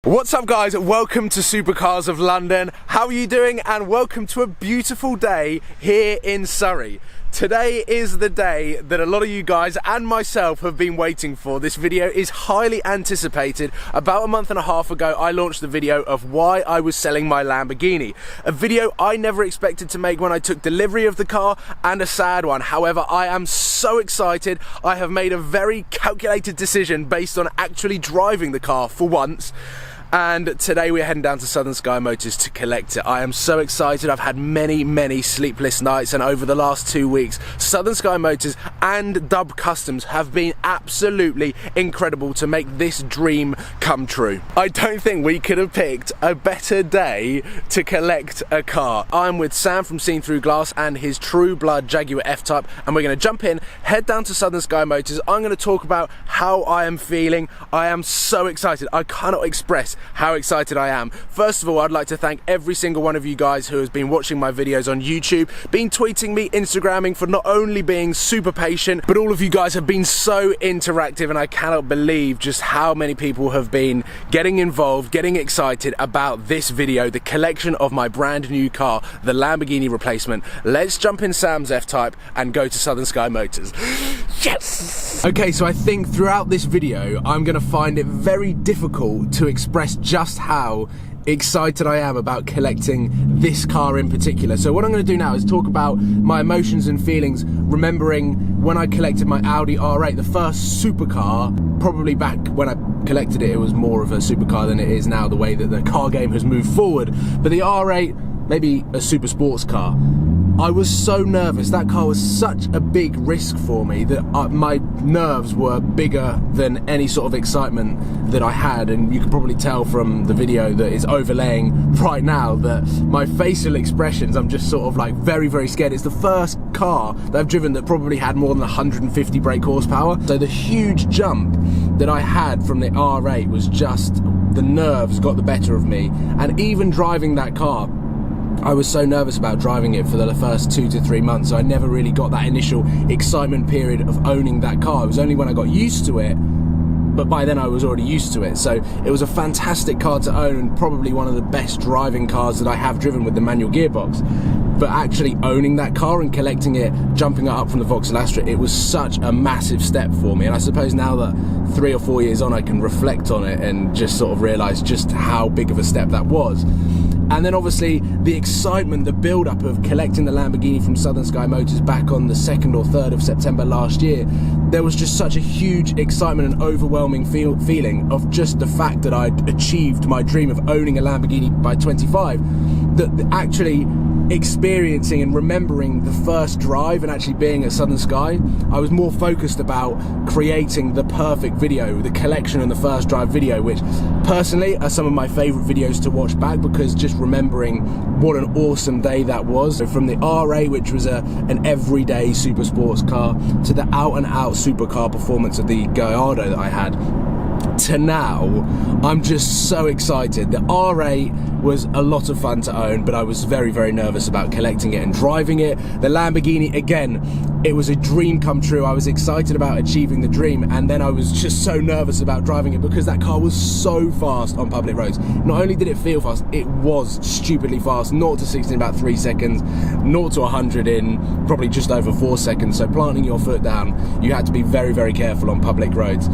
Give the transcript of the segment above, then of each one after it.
What's up guys, welcome to Supercars of London. How are you doing? And welcome to a beautiful day here in Surrey. Today is the day that a lot of you guys and myself have been waiting for. This video is highly anticipated. About a month and a half ago, I launched the video of why I was selling my Lamborghini. A video I never expected to make when I took delivery of the car, and a sad one. However, I am so excited. I have made a very calculated decision based on actually driving the car for once. And today we're heading down to Southern Sky Motors to collect it. I am so excited. I've had many sleepless nights, and over the last 2 weeks, Southern Sky Motors and Dub Customs have been absolutely incredible to make this dream come true. I don't think we could have picked a better day to collect a car. I'm with Sam from Seen Through Glass and his True Blood Jaguar F-Type, and we're going to jump in, head down to Southern Sky Motors. I'm going to talk about how I am feeling. I am so excited. I cannot express how excited I am. First of all, I'd like to thank every single one of you guys who has been watching my videos on YouTube, been tweeting me, Instagramming, for not only being super patient, but all of you guys have been so interactive, and I cannot believe just how many people have been getting involved, getting excited about this video, the collection of my brand new car, the Lamborghini replacement. Let's jump in Sam's F-Type and go to Southern Sky Motors. Yes! Okay, so I think throughout this video, I'm gonna find it very difficult to express just how excited I am about collecting this car in particular. So what I'm going to do now is talk about my emotions and feelings, remembering when I collected my Audi R8, the first supercar. Probably back when I collected it, it was more of a supercar than it is now, the way that the car game has moved forward. But the R8, maybe a super sports car. I was so nervous. That car was such a big risk for me that my nerves were bigger than any sort of excitement that I had, and you can probably tell from the video that is overlaying right now that my facial expressions, I'm just sort of like very scared. It's the first car that I've driven that probably had more than 150 brake horsepower, so the huge jump that I had from the R8 was just, the nerves got the better of me. And even driving that car, I was so nervous about driving it for the first 2 to 3 months, so I never really got that initial excitement period of owning that car. It was only when I got used to it, but by then I was already used to it. So it was a fantastic car to own, and probably one of the best driving cars that I have driven with the manual gearbox. But actually owning that car and collecting it, jumping it up from the Vauxhall Astra, it was such a massive step for me. And I suppose now that 3 or 4 years on, I can reflect on it and just sort of realise just how big of a step that was. And then obviously the excitement, the build-up of collecting the Lamborghini from Southern Sky Motors back on the 2nd or 3rd of September last year, there was just such a huge excitement and overwhelming feeling of just the fact that I'd achieved my dream of owning a Lamborghini by 25, that actually experiencing and remembering the first drive and actually being at Southern Sky, I was more focused about creating the perfect video, the collection and the first drive video, which personally are some of my favourite videos to watch back, because just remembering what an awesome day that was. So from the R8, which was an everyday super sports car, to the out-and-out supercar performance of the Gallardo that I had, to now, I'm just so excited. The R8 was a lot of fun to own, but I was very nervous about collecting it and driving it. The Lamborghini, again, it was a dream come true. I was excited about achieving the dream, and then I was just so nervous about driving it because that car was so fast on public roads. Not only did it feel fast, it was stupidly fast. 0 to 60 in about 3 seconds, 0 to 100 in probably just over 4 seconds. So planting your foot down, you had to be very careful on public roads.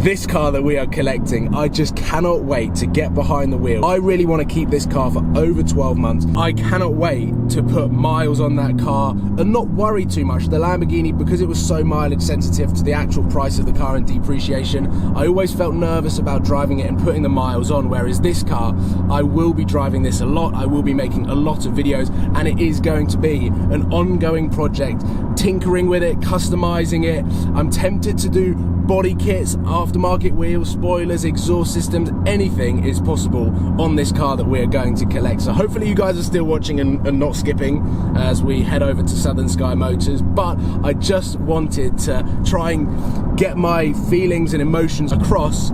This car that we are collecting, I just cannot wait to get behind the wheel. I really want to keep this car for over 12 months. I cannot wait to put miles on that car and not worry too much. The Lamborghini, because it was so mileage sensitive to the actual price of the car and depreciation, I always felt nervous about driving it and putting the miles on, whereas this car, I will be driving this a lot, I will be making a lot of videos, and it is going to be an ongoing project, tinkering with it, customizing it. I'm tempted to do body kits, aftermarket wheels, spoilers, exhaust systems, anything is possible on this car that we're going to collect. So hopefully you guys are still watching and not skipping as we head over to Southern Sky Motors. But I just wanted to try and get my feelings and emotions across,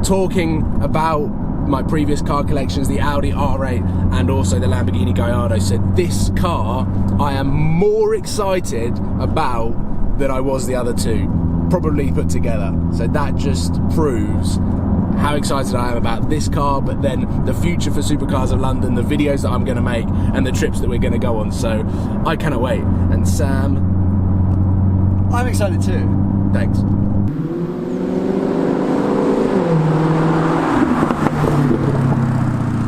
talking about my previous car collections, the Audi R8 and also the Lamborghini Gallardo. So this car I am more excited about than I was the other two, probably put together. So that just proves how excited I am about this car, but then the future for Supercars of London, the videos that I'm going to make, and the trips that we're going to go on. So I cannot wait. And Sam, I'm excited too. Thanks.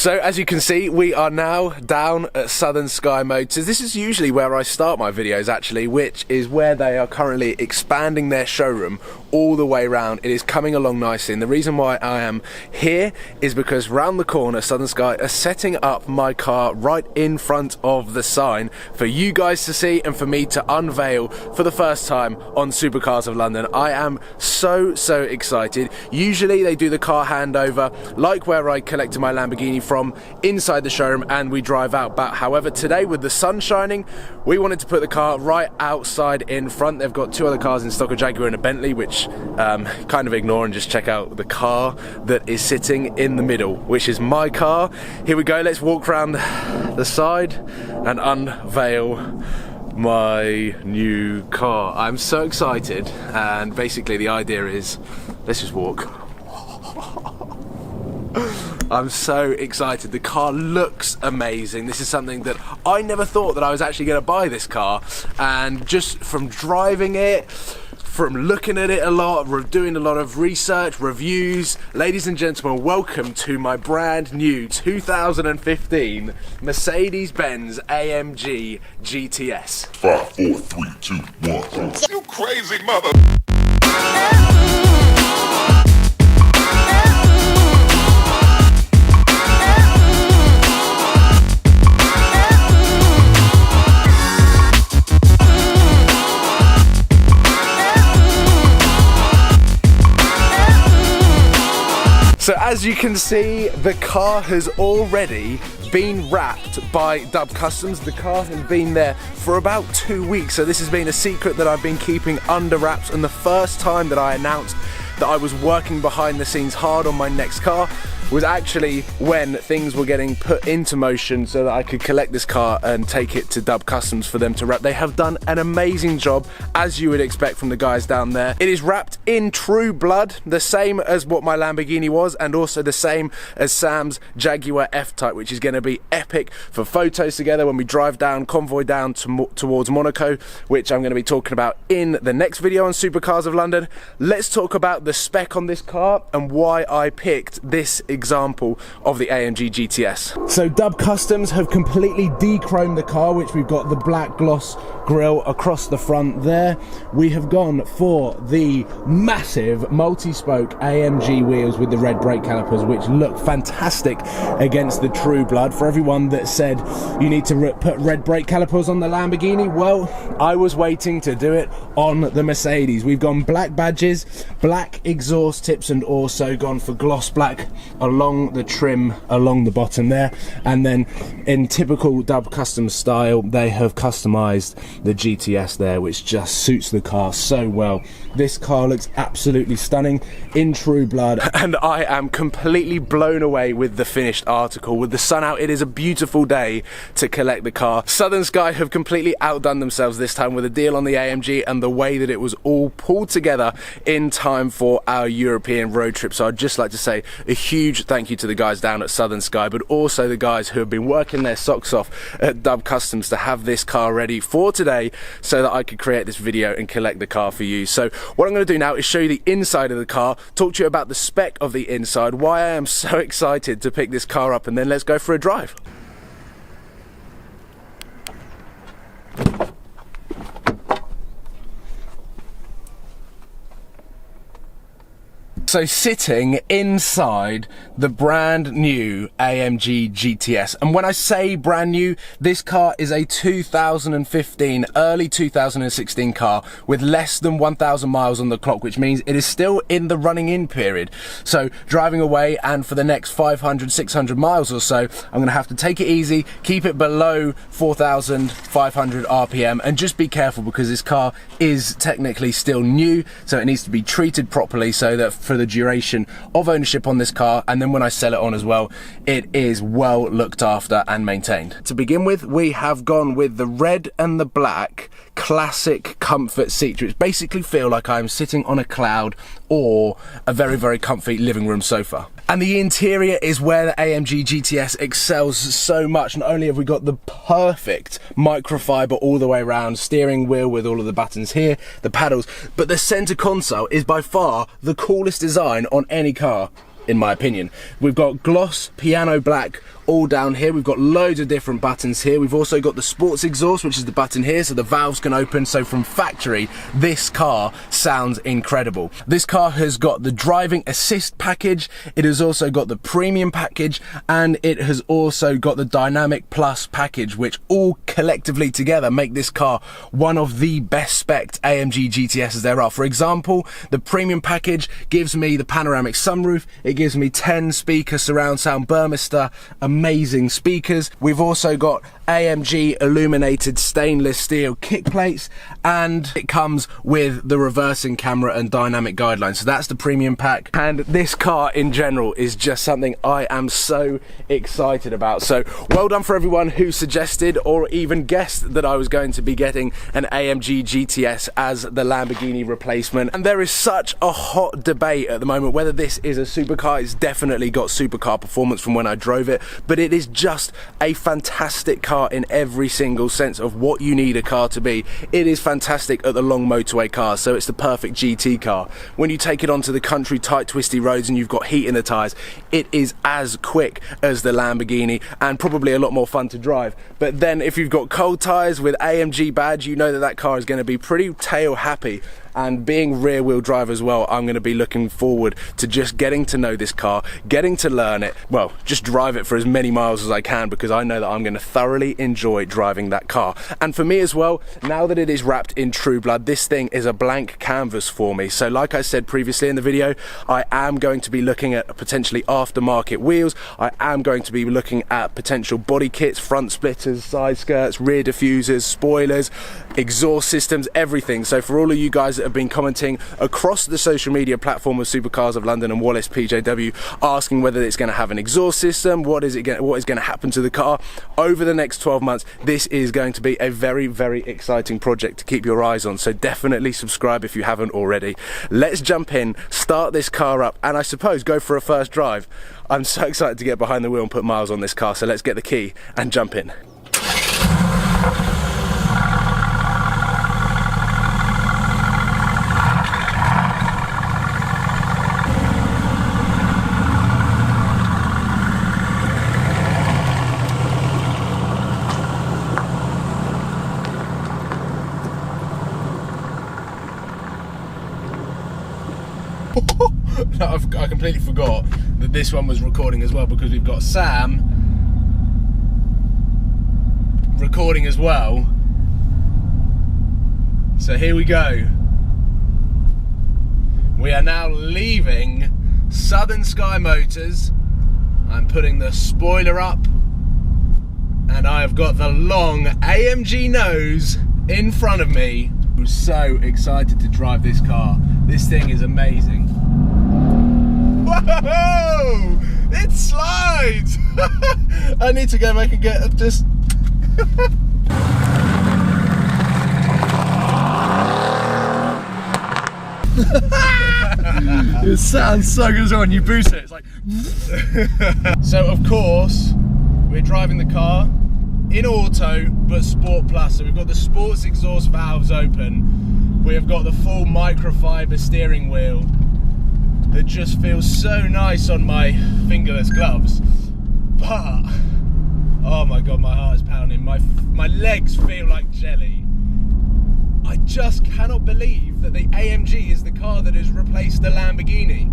So as you can see, we are now down at Southern Sky Motors. This is usually where I start my videos actually, which is where they are currently expanding their showroom all the way around. It is coming along nicely, and the reason why I am here is because round the corner Southern Sky are setting up my car right in front of the sign for you guys to see and for me to unveil for the first time on Supercars of London. I am so excited. Usually they do the car handover like where I collected my Lamborghini from inside the showroom and we drive out, but however today with the sun shining we wanted to put the car right outside in front. They've got two other cars in stock, a Jaguar and a Bentley, which kind of ignore and just check out the car that is sitting in the middle, which is my car. Here we go, let's walk around the side and unveil my new car. I'm so excited, and basically the idea is let's just walk. I'm so excited. The car looks amazing. This is something that I never thought that I was actually going to buy this car, and just from driving it, from looking at it a lot, doing a lot of research, reviews, ladies and gentlemen, welcome to my brand new 2015 Mercedes-Benz AMG GTS. 5, 4, 3, 2, 1. You crazy mother. So as you can see, the car has already been wrapped by Dub Customs. The car has been there for about 2 weeks, so this has been a secret that I've been keeping under wraps, and the first time that I announced that I was working behind the scenes hard on my next car was actually when things were getting put into motion so that I could collect this car and take it to Dub Customs for them to wrap. They have done an amazing job, as you would expect from the guys down there. It is wrapped in true blood, the same as what my Lamborghini was, and also the same as Sam's Jaguar F-Type, which is going to be epic for photos together when we drive down, convoy down towards Monaco, which I'm going to be talking about in the next video on Supercars of London. Let's talk about the spec on this car and why I picked this example of the AMG GTS. So Dub Customs have completely de-chromed the car, which we've got the black gloss grille across the front there. We have gone for the massive multi-spoke AMG wheels with the red brake calipers, which look fantastic against the true blood. For everyone that said you need to put red brake calipers on the Lamborghini, well, I was waiting to do it on the Mercedes. We've gone black badges, black exhaust tips, and also gone for gloss black along the trim along the bottom there. And then in typical Dub Customs style, they have customized the GTS there, which just suits the car so well. This car looks absolutely stunning in true blood, and I am completely blown away with the finished article. With the sun out, it is a beautiful day to collect the car. Southern Sky have completely outdone themselves this time with a deal on the AMG and the way that it was all pulled together in time for our European road trip. So I'd just like to say a huge thank you to the guys down at Southern Sky, but also the guys who have been working their socks off at Dub Customs to have this car ready for today so that I could create this video and collect the car for you. So what I'm going to do now is show you the inside of the car, talk to you about the spec of the inside, why I am so excited to pick this car up, and then let's go for a drive. So sitting inside the brand new AMG GTS, and when I say brand new, this car is a 2015, early 2016 car with less than 1,000 miles on the clock, which means it is still in the running in period. So driving away, and for the next 500, 600 miles or so, I'm gonna have to take it easy, keep it below 4,500 RPM, and just be careful because this car is technically still new, so it needs to be treated properly so that for the the duration of ownership on this car, and then when I sell it on as well, it is well looked after and maintained. To begin with, we have gone with the red and the black classic comfort seats, which basically feel like I'm sitting on a cloud or a very, very comfy living room sofa. And the interior is where the AMG GTS excels so much. Not only have we got the perfect microfiber all the way around, steering wheel with all of the buttons here, the paddles, but the center console is by far the coolest design on any car, in my opinion. We've got gloss piano black all down here. We've got loads of different buttons here. We've also got the sports exhaust, which is the button here, so the valves can open. So from factory, this car sounds incredible. This car has got the driving assist package, it has also got the premium package, and it has also got the dynamic plus package, which all collectively together make this car one of the best spec AMG GTSs there are. For example, the premium package gives me the panoramic sunroof, it gives me 10 speaker surround sound Burmester, amazing speakers. We've also got AMG illuminated stainless steel kick plates, and it comes with the reversing camera and dynamic guidelines. So that's the premium pack, and this car in general is just something I am so excited about. So well done for everyone who suggested or even guessed that I was going to be getting an AMG GTS as the Lamborghini replacement. And there is such a hot debate at the moment whether this is a supercar. It's definitely got supercar performance from when I drove it, but it is just a fantastic car in every single sense of what you need a car to be. It is fantastic at the long motorway cars, so it's the perfect GT car. When you take it onto the country tight twisty roads and you've got heat in the tyres, it is as quick as the Lamborghini and probably a lot more fun to drive. But then if you've got cold tyres with AMG badge, you know that that car is going to be pretty tail happy. And being rear wheel drive as well, I'm going to be looking forward to just getting to know this car, getting to learn it, well, just drive it for as many miles as I can, because I know that I'm going to thoroughly enjoy driving that car. And for me as well, now that it is wrapped in True Blood, this thing is a blank canvas for me. So like I said previously in the video, I am going to be looking at potentially aftermarket wheels. I am going to be looking at potential body kits, front splitters, side skirts, rear diffusers, spoilers, exhaust systems, everything. So for all of you guys that have been commenting across the social media platform of Supercars of London and Wallace PJW, asking whether it's going to have an exhaust system, what is going to happen to the car over the next 12 months, this is going to be a very, very exciting project to keep your eyes on. So definitely subscribe if you haven't already. Let's jump in, start this car up, and I suppose go for a first drive. I'm so excited to get behind the wheel and put miles on this car, so let's get the key and jump in. I completely forgot that this one was recording as well, because we've got Sam recording as well. So here we go. We are now leaving Southern Sky Motors. I'm putting the spoiler up, and I have got the long AMG nose in front of me. I'm so excited to drive this car. This thing is amazing. Whoa! It slides! I need to go back and get just... It sounds so good as well when you boost it. It's like... So of course, we're driving the car in auto, but Sport Plus. So we've got the sports exhaust valves open. We have got the full microfiber steering wheel that just feels so nice on my fingerless gloves. But, oh my God, my heart is pounding. My legs feel like jelly. I just cannot believe that the AMG is the car that has replaced the Lamborghini.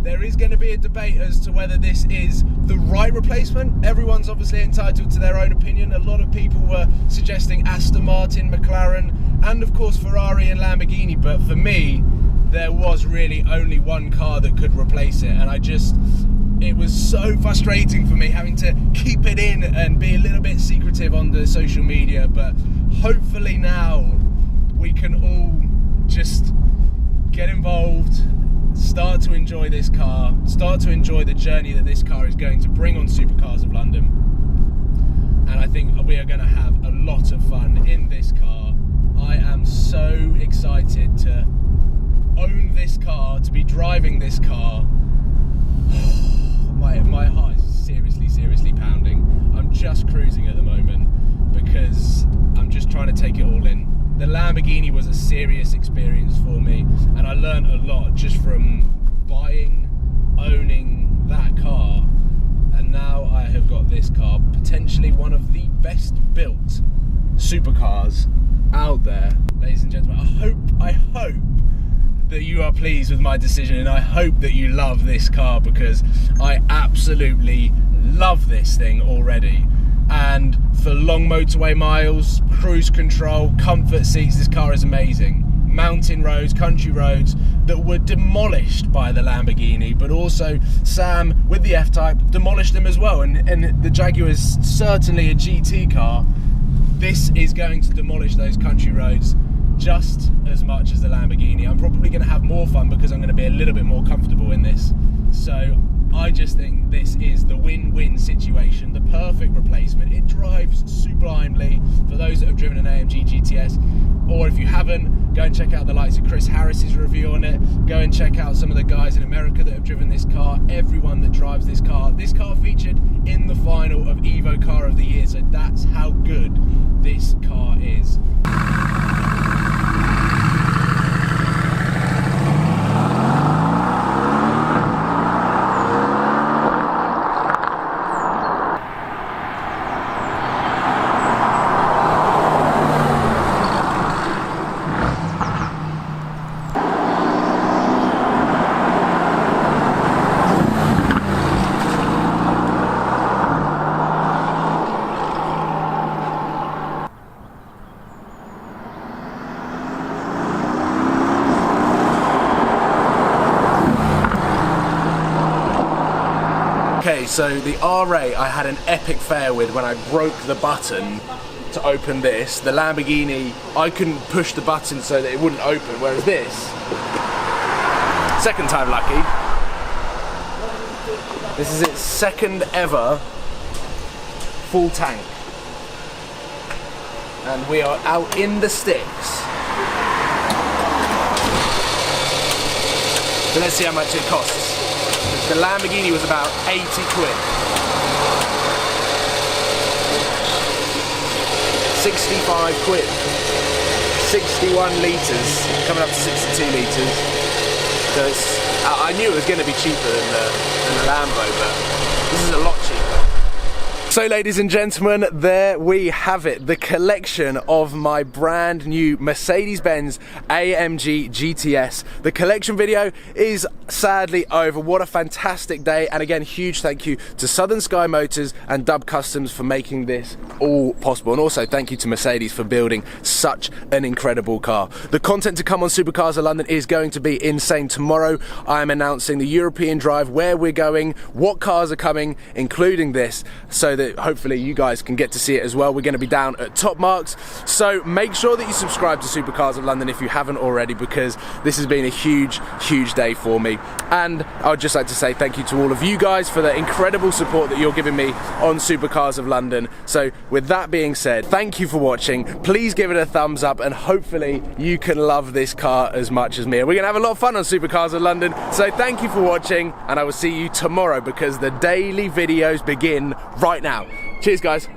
There is going to be a debate as to whether this is the right replacement. Everyone's obviously entitled to their own opinion. A lot of people were suggesting Aston Martin, McLaren, and of course Ferrari and Lamborghini. But for me, there was really only one car that could replace it. And it was so frustrating for me having to keep it in and be a little bit secretive on the social media. But hopefully now we can all just get involved start to enjoy this car, start to enjoy the journey that this car is going to bring on Supercars of London. And I think we are going to have a lot of fun in this car. I am so excited to own this car, to be driving this car. My heart is seriously pounding. I'm just cruising at the moment because I'm just trying to take it all in. The Lamborghini was a serious experience for me, and I learned a lot just from buying, owning that car, and now I have got this car, potentially one of the best built supercars out there. Ladies and gentlemen, I hope that you are pleased with my decision, and I hope that you love this car, because I absolutely love this thing already. And for long motorway miles, cruise control, comfort seats, this car is amazing. Mountain roads, country roads that were demolished by the Lamborghini, but also Sam with the F-Type demolished them as well. And the Jaguar is certainly a GT car. This is going to demolish those country roads just as much as the Lamborghini. I'm probably going to have more fun because I'm going to be a little bit more comfortable in this. So I just think this is the win-win situation, the perfect replacement. It drives sublimely for those that have driven an AMG GTS, or if you haven't, go and check out the likes of Chris Harris's review on it. Go and check out some of the guys in America that have driven this car, everyone that drives this car. This car featured in the final of Evo Car of the Year, so that's how good this car is. Okay, so the R8 I had an epic fail with when I broke the button to open this. The Lamborghini, I couldn't push the button so that it wouldn't open, whereas this, second time lucky. This is its second ever full tank. And we are out in the sticks. So let's see how much it costs. The Lamborghini was about 80 quid. 65 quid. 61 litres, coming up to 62 litres. So I knew it was going to be cheaper than the Lambo, but this is a lot cheaper. So ladies and gentlemen, there we have it, the collection of my brand new Mercedes-Benz AMG GTS. The collection video is sadly over. What a fantastic day, and again, huge thank you to Southern Sky Motors and Dub Customs for making this all possible, and also thank you to Mercedes for building such an incredible car. The content to come on Supercars of London is going to be insane. Tomorrow I am announcing the European drive, where we're going, what cars are coming, including this, so that hopefully you guys can get to see it as well. We're going to be down at Top Marks, so make sure that you subscribe to Supercars of London if you haven't already, because this has been a huge day for me. And I would just like to say thank you to all of you guys for the incredible support that you're giving me on Supercars of London. So with that being said, thank you for watching. Please give it a thumbs up, and hopefully you can love this car as much as me. And we're going to have a lot of fun on Supercars of London. So thank you for watching, and I will see you tomorrow, because the daily videos begin right now. Cheers guys.